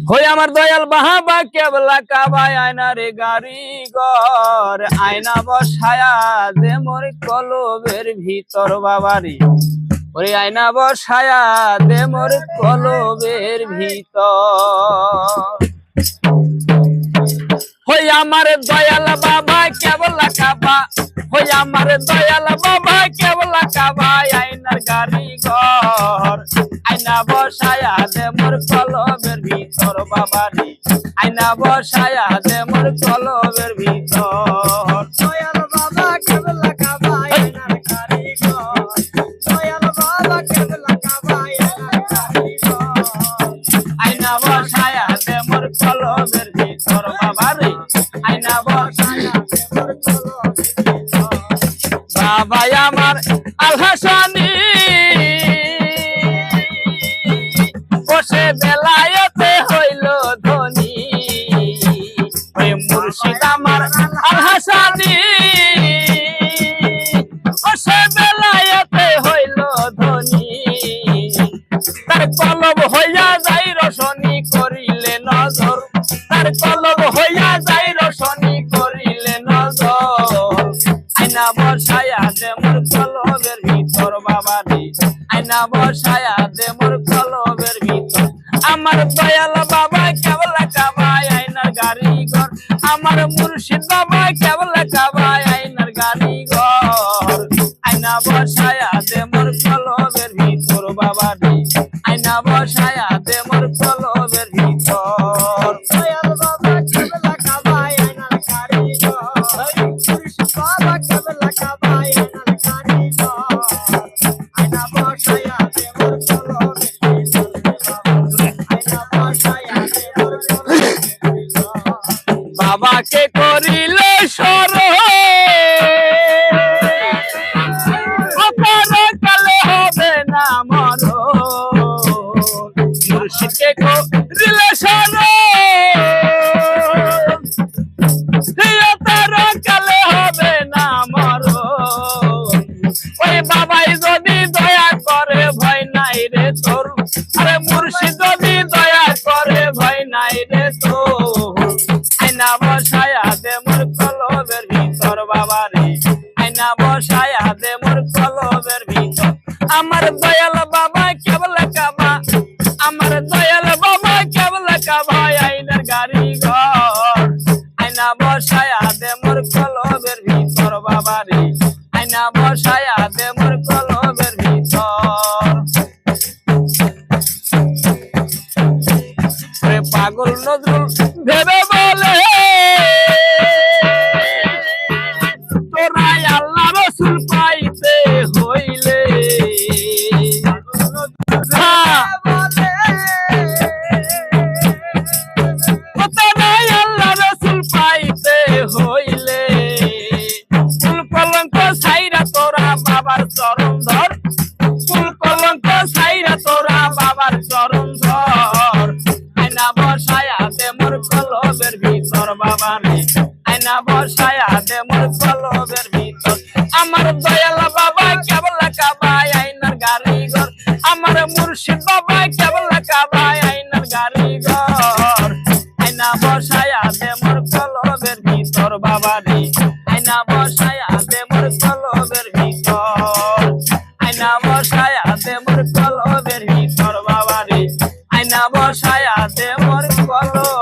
হই আমার দয়াল বাহাবা কেবলা কাবাই আয়না রে কারিগর আয়না বসায়া দে মোর কলবের ভিতর বাবারি ওরে আয়না বসায়া দে মোর কলবের ভিতর হই আমার দয়াল বাবা কেবলা কাবা হই আমার দয়াল বাবা কেবলা কাবা আয়নার কারিগর আয়না বসায়া দে মোর কলবের ভিতর বাবারি আয়না বসায়া দে মোর কলবের ভিতর দয়াল বাবা কেবলা কাবা আয়নার কারিগর দয়াল বাবা কেবলা কাবা আয়নার কারিগর আয়না বসায়া দে মোর কলবের ভিতর বাবারি আয়না বসায়া দে মোর কলবের ভিতর বাবা আমার আল হাসানি বসে বেলায়েতে হইল ধনী ওই মুর্শিদ আমার আল হাসানি বসে বেলায়েতে হইল ধনী তার কলব হইয়া যাই রসনী করিলে নজর তার কলব হইয়া যাই রসনী করিলে নজর আয়না বসায়া দে মোর কলবের ভিতর বাবারি আয়না বসায়া দে মোর কলবের ভিতর আমার দয়াল বাবা কেবলা কাবা আয়নার কারিগর আমার মুর্শিদ বাবা কেবলা কাবা আয়নার কারিগর আয়না বসায়া দে মোর কলবের ভিতর বাবারি আয়না বসায়া দে মোর কলবের ভিতর দয়াল বাবা কেবলা কাবা আয়নার কারিগর মুর্শিদ বাবা কেবলা কাবা আয়নার কারিগর আয়না বসায়া দে মোর কলবের ভিতর আয়না বসায়া দে মোর কলবের ভিতর বাবাকে করিলে স্মরণ কালে হবে না মরণ মুর্শিদকে করিলে স্মরণ কালে হবে না মরণ ওই বাবাই যদি দয়া করে ভয় নাই রে তোর আরে মুর্শিদ যদি দয়া করে ভয় নাই রে তোর আয়না বসায়া দে মোর কলবের ভিতর বাবারে আয়না বসায়া দে মোর কলবের ভিতর আমার দয়াল বাবা কেবলা কাবা আমার দয়াল বাবা কেবলা কাবা আয়নার কারিগর আয়না বসায়া দে মোর কলবের ভিতর বাবারে আয়না বসায়া দে মোর কলবের ভিতর পাগল নজরুল ভেবে বলে তোরা আল্লাহ রসুল পাইতে হইলে আল্লাহ রসুল পাইতে হইলে ফুল কলঙ্ক ছাইরা তোরা বাবার চরণ ধর ফুল কলঙ্ক ছাইরা তোরা বাবার চরণ ধর আয়না বসায়া দে মোর কলবের ভিতর বাবারে আয়না বসায়া দে মোর কলবের ভিতর আমার দয়াল বাবা কেবলা কাবা আয়নার কারিগর আমার মুর্শিদ বাবা কেবলা কাবা আয়নার কারিগর আয়না বসায়া দে মোর কলবের ভিতর বাবারে আয়না বসায়া দে মোর কলবের ভিতর আয়না বসায়া দে মোর কলবের ভিতর বাবারে আয়না বসায়া দে মোর কলবের